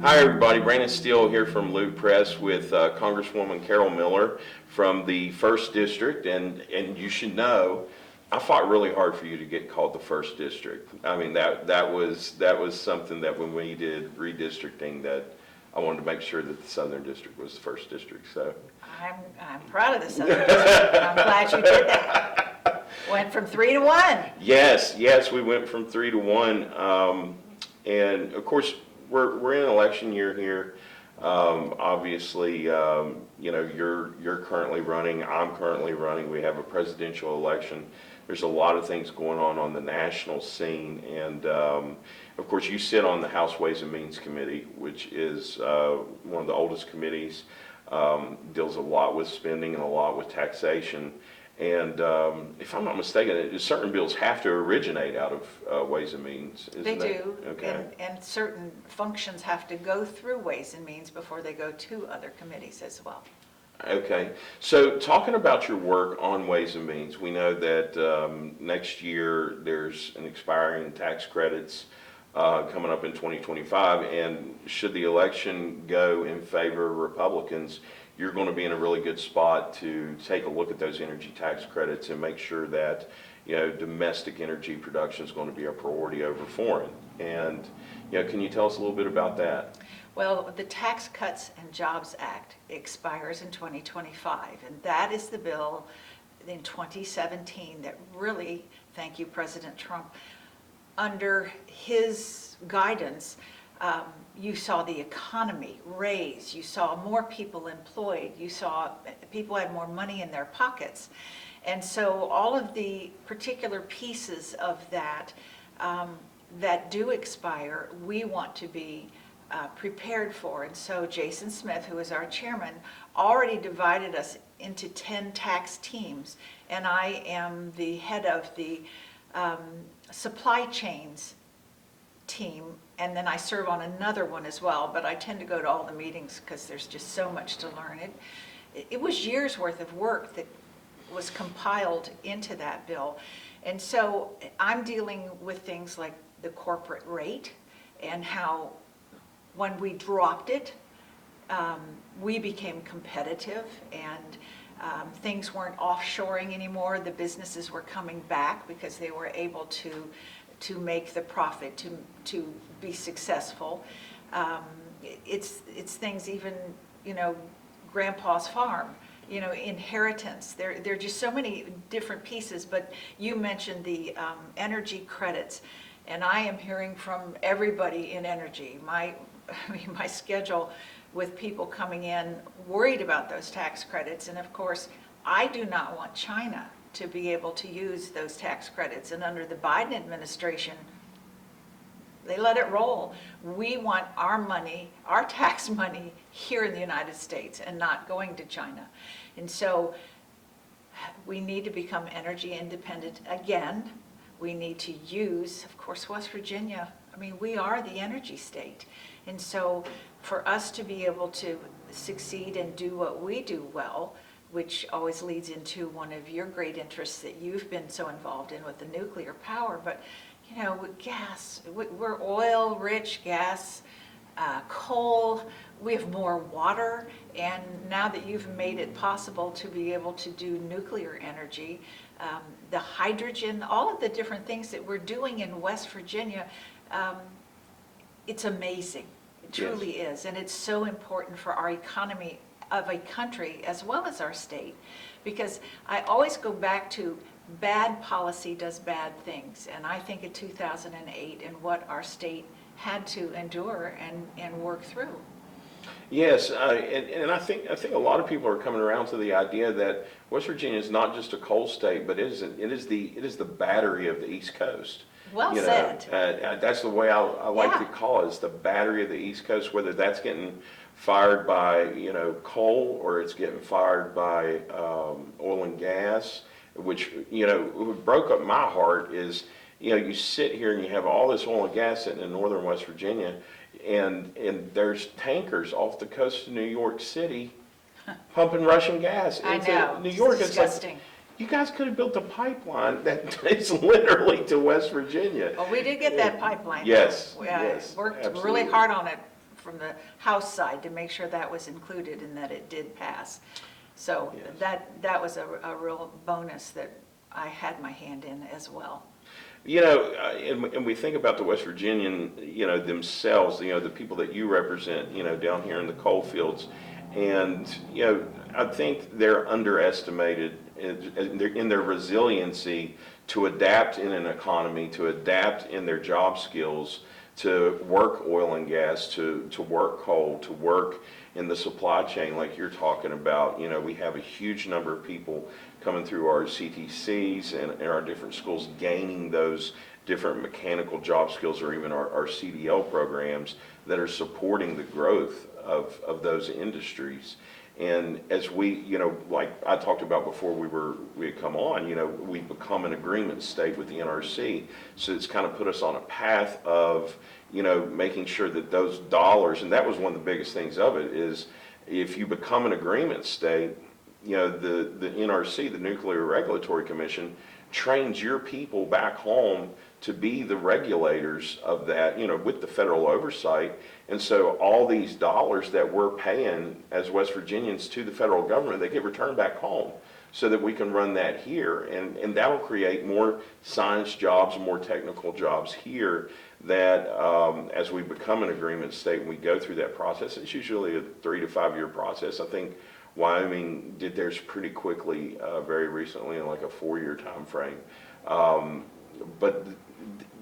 Hi, everybody. Brandon Steele here from Loop Press with Congresswoman Carol Miller from the First District, and you should know, I fought really hard for you to get called the First District. I mean that was something that when we did redistricting, that I wanted to make sure that the Southern District was the First District. So I'm proud of the Southern District. I'm glad you did that. Went from 3 to 1. Yes, we went from 3 to 1, and of course we're in an election year here. Obviously, you're currently running. I'm currently running. We have a presidential election. There's a lot of things going on the national scene, and of course, you sit on the House Ways and Means Committee, which is one of the oldest committees. Deals a lot with spending and a lot with taxation. And if I'm not mistaken, certain bills have to originate out of Ways and Means, isn't They it? do, Okay. and certain functions have to go through Ways and Means before they go to other committees as well. Okay. So talking about your work on Ways and Means, we know that next year there's an expiring tax credits coming up in 2025, and should the election go in favor of Republicans, you're going to be in a really good spot to take a look at those energy tax credits and make sure that, domestic energy production is going to be a priority over foreign. And, can you tell us a little bit about that? Well, the Tax Cuts and Jobs Act expires in 2025, and that is the bill in 2017 that really, thank you, President Trump, under his guidance, you saw the economy raise, you saw more people employed, you saw people had more money in their pockets. And so all of the particular pieces of that that do expire, we want to be prepared for. And so Jason Smith, who is our chairman, already divided us into 10 tax teams, and I am the head of the supply chains team, and then I serve on another one as well, but I tend to go to all the meetings because there's just so much to learn. It was years worth of work that was compiled into that bill. And so I'm dealing with things like the corporate rate and how when we dropped it, we became competitive, and things weren't offshoring anymore. The businesses were coming back because they were able to make the profit, to be successful. It's things even, Grandpa's farm, inheritance. There are just so many different pieces, but you mentioned the energy credits, and I am hearing from everybody in energy. My schedule with people coming in worried about those tax credits, and of course, I do not want China to be able to use those tax credits. And under the Biden administration, they let it roll. We want our money, our tax money, here in the United States and not going to China. And so we need to become energy independent again. We need to use, of course, West Virginia. I mean, we are the energy state. And so for us to be able to succeed and do what we do well, which always leads into one of your great interests that you've been so involved in with the nuclear power. But, with gas, we're oil-rich gas, coal, we have more water, and now that you've made it possible to be able to do nuclear energy, the hydrogen, all of the different things that we're doing in West Virginia, it's amazing. It truly is, and it's so important for our economy of a country as well as our state, because I always go back to bad policy does bad things, and I think of 2008 and what our state had to endure and work through. Yes, and I think a lot of people are coming around to the idea that West Virginia is not just a coal state, but it is the battery of the East Coast. Well said. That's the way I like to call it. It's the battery of the East Coast, whether that's getting fired by coal or it's getting fired by oil and gas, which what broke up my heart is you sit here and you have all this oil and gas sitting in northern West Virginia, and there's tankers off the coast of New York City pumping Russian gas into New York. It's disgusting. Like, you guys could have built a pipeline that is literally to West Virginia. Well, we did get that pipeline. Yes, We yes, worked absolutely. really hard on it from the House side to make sure that was included and that it did pass. So Yes. that was a real bonus that I had my hand in as well. You know, and we think about the West Virginian, you know, themselves, you know, the people that you represent, you know, down here in the coal fields. And, you know, I think they're underestimated in their resiliency to adapt in an economy, to adapt in their job skills, to work oil and gas, to work coal, to work in the supply chain like you're talking about. You know, we have a huge number of people coming through our CTCs and our different schools gaining those different mechanical job skills, or even our CDL programs that are supporting the growth of those industries. And as we, you know, like I talked about before we had come on, you know, we've become an agreement state with the NRC. So it's kind of put us on a path of, you know, making sure that those dollars, and that was one of the biggest things of it, is if you become an agreement state, you know, the NRC, the Nuclear Regulatory Commission, trains your people back home to be the regulators of that, you know, with the federal oversight. And so all these dollars that we're paying as West Virginians to the federal government, they get returned back home so that we can run that here. And that'll create more science jobs, more technical jobs here that as we become an agreement state and we go through that process, it's usually a 3 to 5 year process. I think Wyoming did theirs pretty quickly very recently in like a 4-year time frame. But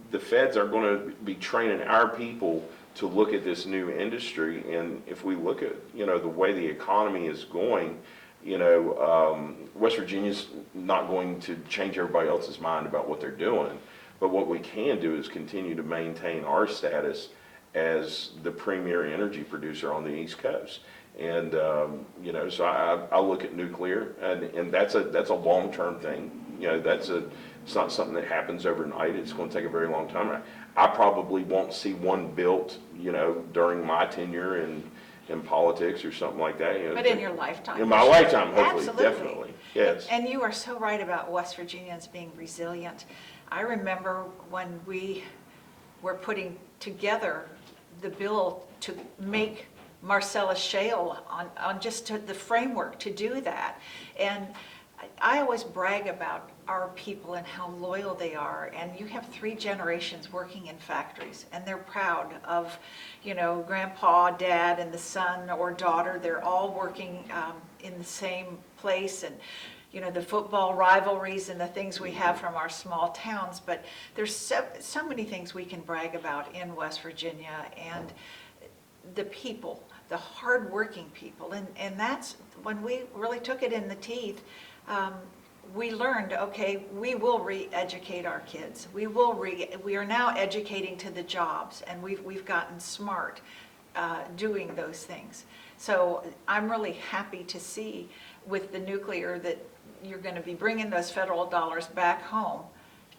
the feds are going to be training our people to look at this new industry. And if we look at, you know, the way the economy is going, you know, West Virginia's not going to change everybody else's mind about what they're doing. But what we can do is continue to maintain our status as the premier energy producer on the East Coast. And, you know, so I look at nuclear, and that's a long-term thing. You know, it's not something that happens overnight. It's going to take a very long time. I probably won't see one built, you know, during my tenure in politics or something like that. You know, But in your lifetime. in my lifetime, hopefully, Absolutely. definitely, yes. And you are so right about West Virginians being resilient. I remember when we were putting together the bill to make Marcellus Shale on just the framework to do that. And I always brag about our people and how loyal they are. And you have 3 generations working in factories, and they're proud of, you know, grandpa, dad, and the son or daughter. They're all working in the same place, and, you know, the football rivalries and the things we have from our small towns. But there's so many things we can brag about in West Virginia, and the people, the hardworking people. And that's when we really took it in the teeth. We learned, okay, we will re-educate our kids. We are now educating to the jobs, and we've gotten smart doing those things. So I'm really happy to see with the nuclear that you're going to be bringing those federal dollars back home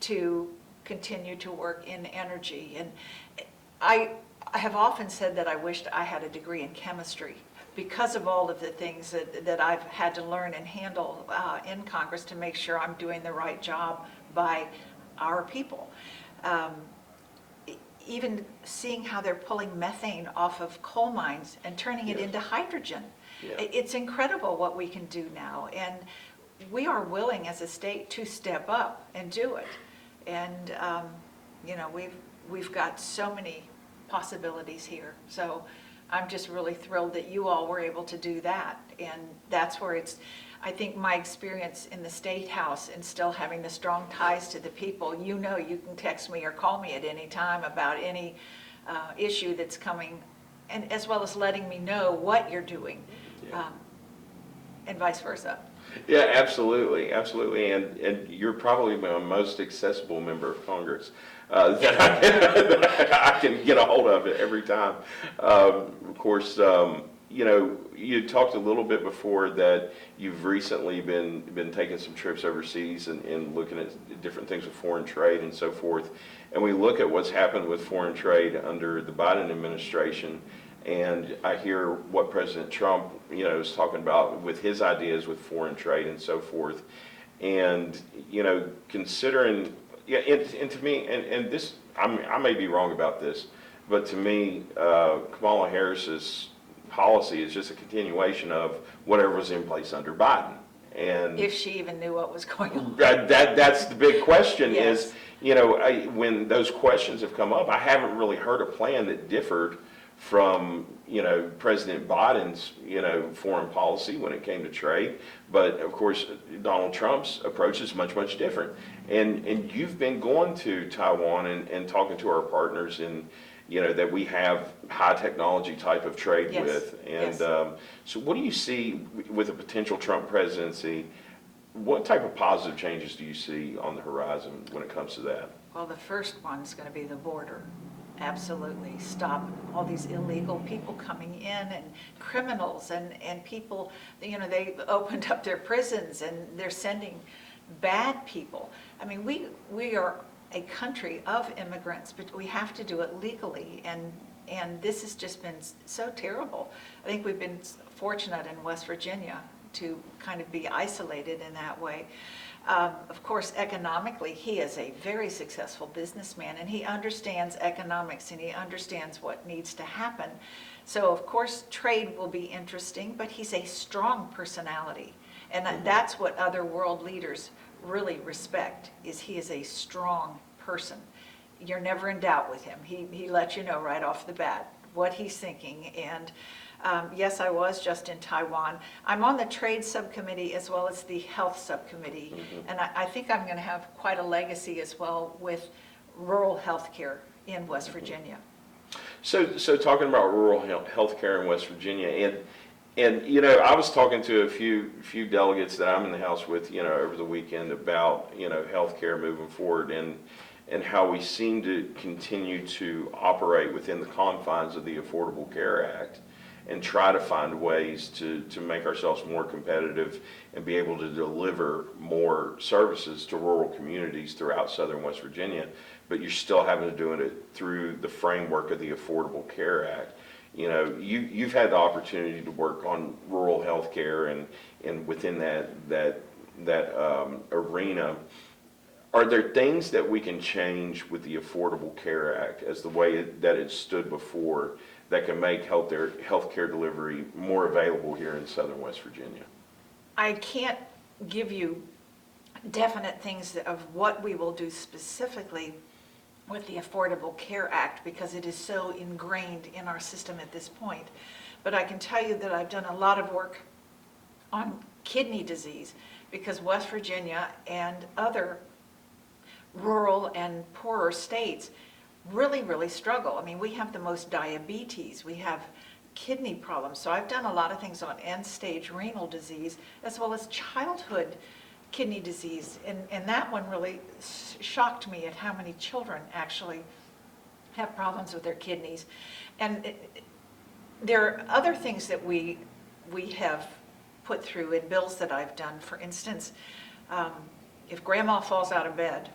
to continue to work in energy. And I have often said that I wished I had a degree in chemistry, because of all of the things that I've had to learn and handle in Congress to make sure I'm doing the right job by our people. Even seeing how they're pulling methane off of coal mines and turning it into hydrogen. Yeah. It's incredible what we can do now. And we are willing as a state to step up and do it. And, you know, we've got so many possibilities here. So I'm just really thrilled that you all were able to do that. And that's where I think my experience in the State House and still having the strong ties to the people, you know, you can text me or call me at any time about any issue that's coming, and as well as letting me know what you're doing, and vice versa. Yeah, absolutely, absolutely, and you're probably my most accessible member of Congress that I can get a hold of it every time. Of course, you know, you talked a little bit before that you've recently been taking some trips overseas and looking at different things with foreign trade and so forth. And we look at what's happened with foreign trade under the Biden administration. And I hear what President Trump, you know, is talking about with his ideas with foreign trade and so forth. And, you know, considering, yeah, and to me, and this, I may be wrong about this, But to me, Kamala Harris's policy is just a continuation of whatever was in place under Biden. And If she even knew what was going on. that's the big question Yes. is, when those questions have come up, I haven't really heard a plan that differed from, President Biden's, foreign policy when it came to trade. But of course, Donald Trump's approach is much, much different. And you've been going to Taiwan and talking to our partners and, that we have high technology type of trade Yes, with. And yes. So what do you see with a potential Trump presidency? What type of positive changes do you see on the horizon when it comes to that? Well, the first one's going to be the border. Absolutely. Stop all these illegal people coming in and criminals and people, they've opened up their prisons and they're sending bad people. I mean, we are a country of immigrants, but we have to do it legally. And this has just been so terrible. I think we've been fortunate in West Virginia to kind of be isolated in that way. Of course, economically, he is a very successful businessman, and he understands economics, and he understands what needs to happen. So, of course, trade will be interesting, but he's a strong personality. And that's what other world leaders really respect, is he is a strong person. You're never in doubt with him. He lets you know right off the bat what he's thinking. And yes, I was just in Taiwan. I'm on the trade subcommittee as well as the health subcommittee. And I think I'm going to have quite a legacy as well with rural health care in West Virginia. So talking about rural health care in West Virginia, and I was talking to a few delegates that I'm in the House with, over the weekend about, health care moving forward and how we seem to continue to operate within the confines of the Affordable Care Act and try to find ways to make ourselves more competitive and be able to deliver more services to rural communities throughout southern West Virginia, but you're still having to do it through the framework of the Affordable Care Act. You've had the opportunity to work on rural health care and within that arena. Are there things that we can change with the Affordable Care Act as the way that it stood before that can make health care delivery more available here in southern West Virginia? I can't give you definite things of what we will do specifically with the Affordable Care Act because it is so ingrained in our system at this point. But I can tell you that I've done a lot of work on kidney disease because West Virginia and other rural and poorer states really, really struggle. I mean, we have the most diabetes, we have kidney problems. So I've done a lot of things on end-stage renal disease as well as childhood kidney disease. And that one really shocked me at how many children actually have problems with their kidneys. And there are other things that we have put through in bills that I've done. For instance, if grandma falls out of bed,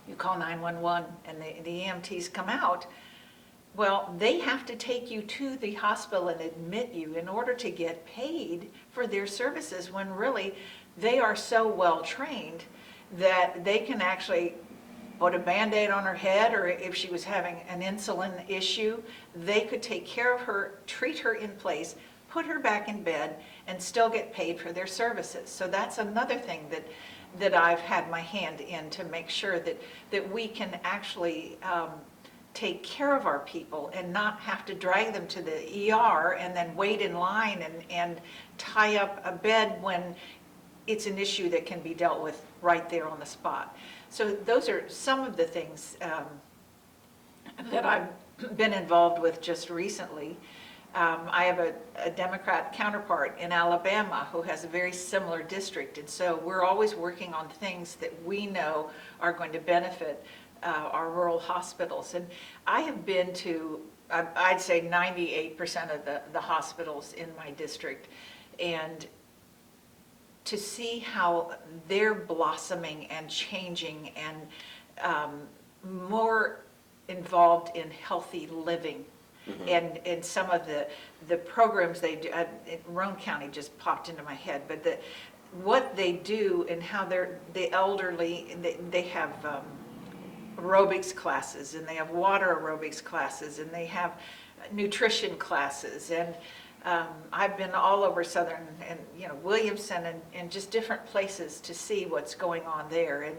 you call 911 and the EMTs come out, well, they have to take you to the hospital and admit you in order to get paid for their services when really they are so well trained that they can actually put a Band-Aid on her head, or if she was having an insulin issue, they could take care of her, treat her in place, put her back in bed, and still get paid for their services. So that's another thing that I've had my hand in to make sure that we can actually take care of our people and not have to drag them to the ER and then wait in line and tie up a bed when it's an issue that can be dealt with right there on the spot. So those are some of the things that I've been involved with just recently. I have a Democrat counterpart in Alabama who has a very similar district, and so we're always working on things that we know are going to benefit our rural hospitals. And I have been to, I'd say 98% of the hospitals in my district, and to see how they're blossoming and changing and more involved in healthy living. Mm-hmm. And some of the programs they do, Roane County just popped into my head, but what they do and how the elderly, they have aerobics classes, and they have water aerobics classes, and they have nutrition classes. And I've been all over Southern and, Williamson and just different places to see what's going on there. And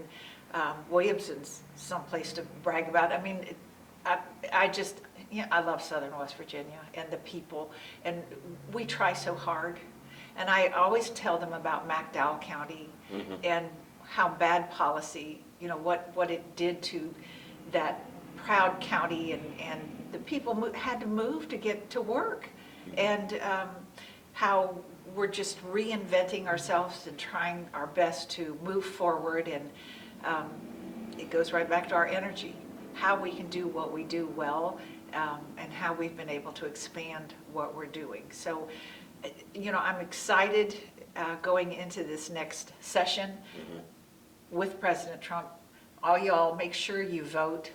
Williamson's someplace to brag about. I mean, I just, I love Southern West Virginia and the people, and we try so hard. And I always tell them about McDowell County and how bad policy, what it did to that proud county, and the people had to move to get to work, and how we're just reinventing ourselves and trying our best to move forward. And it goes right back to our energy, how we can do what we do well, and how we've been able to expand what we're doing. So, I'm excited going into this next session with President Trump. All y'all, make sure you vote,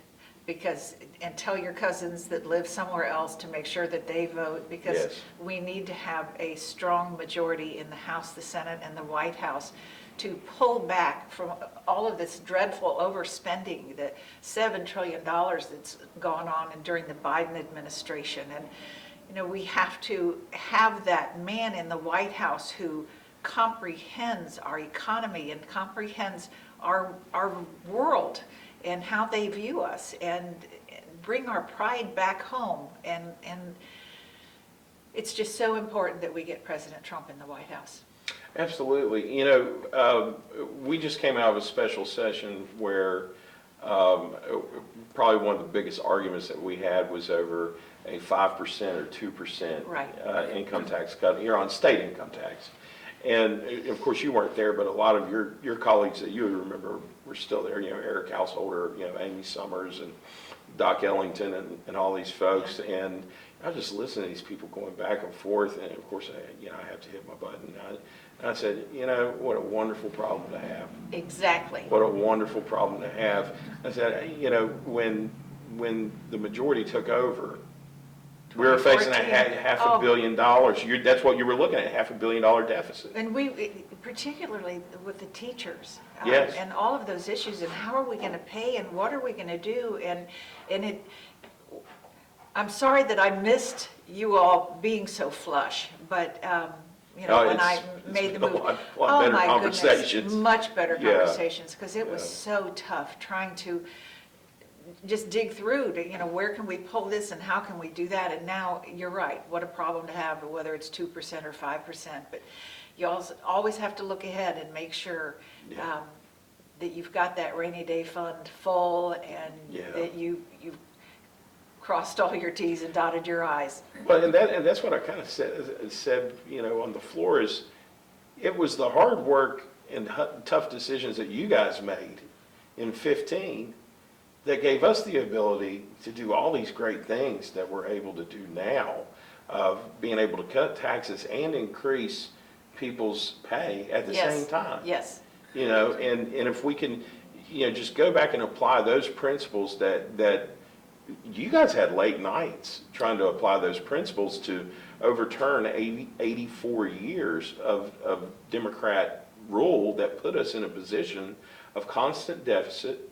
and tell your cousins that live somewhere else to make sure that they vote, because Yes. we need to have a strong majority in the House, the Senate, and the White House to pull back from all of this dreadful overspending, the $7 trillion that's gone on during the Biden administration. And, we have to have that man in the White House who comprehends our economy and comprehends our world and how they view us, and bring our pride back home. And it's just so important that we get President Trump in the White House. Absolutely. We just came out of a special session where probably one of the biggest arguments that we had was over a 5% or 2% Right. Income tax cut here on state income tax. And of course, you weren't there, but a lot of your colleagues that you would remember were still there. Eric Householder, Amy Summers, and Doc Ellington, and all these folks. And I was just listening to these people going back and forth. And of course, I have to hit my button. And I said, what a wonderful problem to have. Exactly. What a wonderful problem to have. I said, when the majority took over, we were facing a 2014. $500 million. That's what you were looking at, $500 million deficit. And we, particularly with the teachers, Yes. and all of those issues, and how are we going to pay, and what are we going to do, and I'm sorry that I missed you all being so flush, but when I made the move, a lot better my conversations. goodness, much better Yeah. conversations, because it was so tough trying to just dig through to, where can we pull this and how can we do that? And now, you're right, what a problem to have, whether it's 2% or 5%. But you always have to look ahead and make sure that you've got that rainy day fund full, and that you've crossed all your T's and dotted your I's. Well, and that's what I kind of said, on the floor, is it was the hard work and tough decisions that you guys made in 2015 that gave us the ability to do all these great things that we're able to do now, of being able to cut taxes and increase people's pay at the same time. Yes. And if we can, just go back and apply those principles that you guys had late nights trying to apply those principles to overturn 84 years of Democrat rule that put us in a position of constant deficit,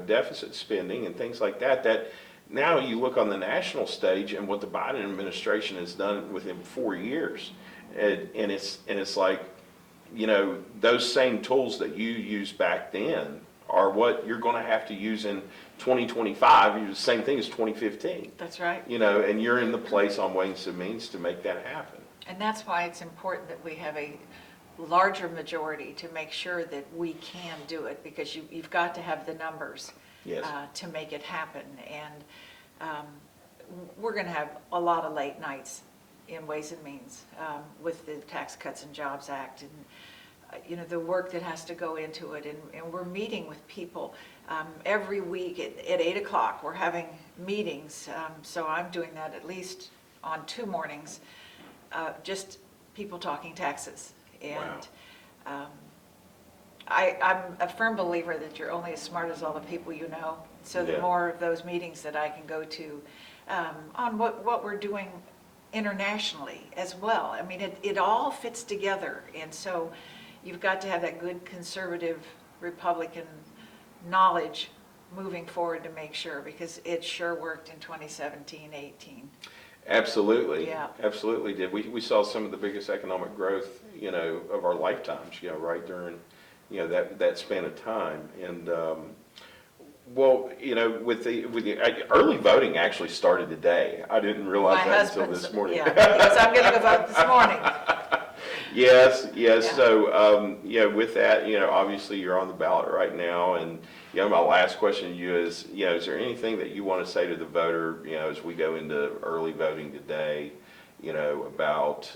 deficit spending and things like that, that now you look on the national stage and what the Biden administration has done within 4 years. And it's like, those same tools that you used back then are what you're going to have to use in 2025. You do the same thing as 2015. That's right. And you're in the place on ways and means to make that happen. And that's why it's important that we have a larger majority to make sure that we can do it, because you've got to have the numbers to make it happen. And we're going to have a lot of late nights in Ways and Means with the Tax Cuts and Jobs Act, and the work that has to go into it. And we're meeting with people every week at 8 o'clock. We're having meetings, so I'm doing that at least on 2 mornings, just people talking taxes. And I'm a firm believer that you're only as smart as all the people you know. So the more of those meetings that I can go to on what we're doing internationally as well. I mean, it all fits together. And so you've got to have that good conservative Republican knowledge moving forward to make sure, because it sure worked in 2017, 18. Absolutely. Yeah. Absolutely did. We saw some of the biggest economic growth, of our lifetimes, right during, that span of time. And, well, early voting actually started today. I didn't realize My that until husband's, this morning. yeah, because I'm going to go vote this morning. Yes, yes. Yeah. So, with that, obviously you're on the ballot right now. And, my last question to you is there anything that you want to say to the voter, as we go into early voting today, about,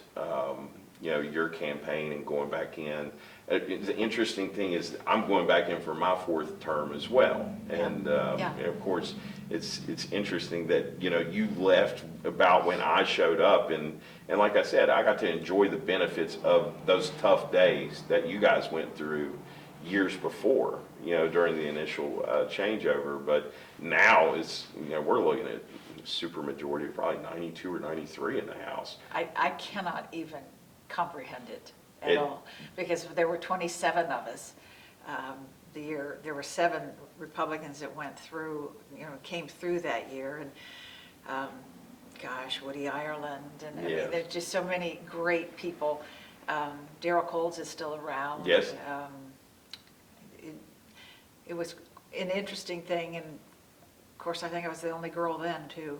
your campaign and going back in? The interesting thing is I'm going back in for my 4th term as well. And, Yeah. of course, it's interesting that, you left about when I showed up. And like I said, I got to enjoy the benefits of those tough days that you guys went through years before, during the initial changeover. But now it's, we're looking at super majority, probably 92 or 93 in the House. I cannot even comprehend it at It- all, because there were 27 of us. There were 7 Republicans that went through, came through that year, and gosh, Woody Ireland, and I mean, Yes. there's just so many great people. Darrell Coles is still around. Yes. It was an interesting thing, and of course, I think I was the only girl then, too,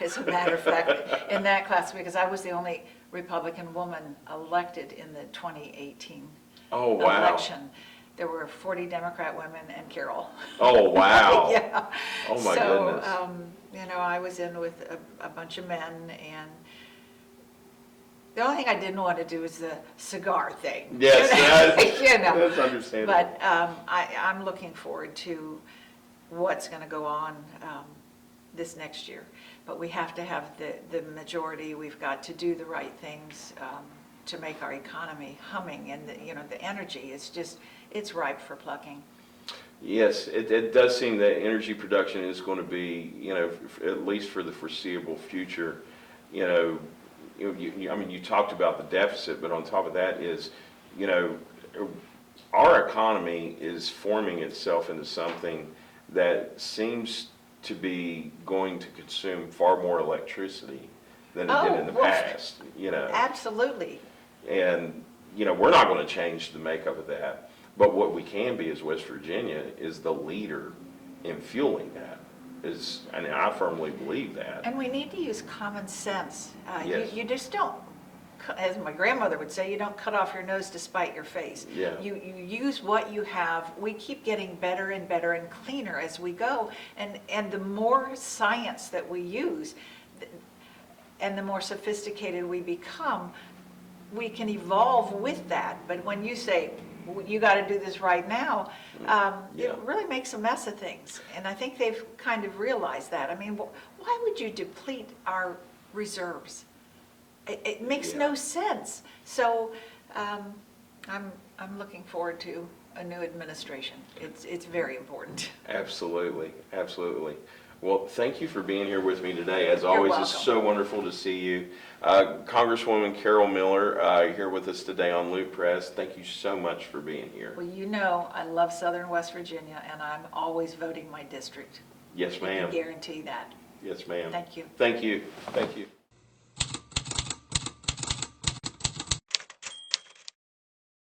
as a matter of fact, in that class, because I was the only Republican woman elected in the 2018 Oh, wow. election. There were 40 Democrat women and Carol. Oh, wow. Yeah. Oh, my goodness. So, I was in with a bunch of men, and the only thing I didn't want to do was the cigar thing. Yes, That's understandable. But I'm looking forward to what's going to go on this next year. But we have to have the majority. We've got to do the right things to make our economy humming, and the energy is just, it's ripe for plucking. Yes, it does seem that energy production is going to be, at least for the foreseeable future, I mean, you talked about the deficit, but on top of that is, our economy is forming itself into something that seems to be going to consume far more electricity than it did in the past, Absolutely. And, we're not going to change the makeup of that. But what we can be as West Virginia is the leader in fueling that. And I firmly believe that. And we need to use common sense. Yes. You just don't, as my grandmother would say, you don't cut off your nose to spite your face. Yeah. You use what you have. We keep getting better and better and cleaner as we go. And the more science that we use, and the more sophisticated we become, we can evolve with that. But when you say, you got to do this right now, Yeah. it really makes a mess of things. And I think they've kind of realized that. I mean, why would you deplete our reserves? It makes no sense. So I'm looking forward to a new administration. It's very important. Absolutely, absolutely. Well, thank you for being here with me today. As always, it's welcome. so wonderful to see you. Congresswoman Carol Miller here with us today on Loop Press. Thank you so much for being here. Well, I love Southern West Virginia, and I'm always voting my district. Yes, I ma'am. can guarantee that. Yes, ma'am. Thank you. Thank you. Thank you.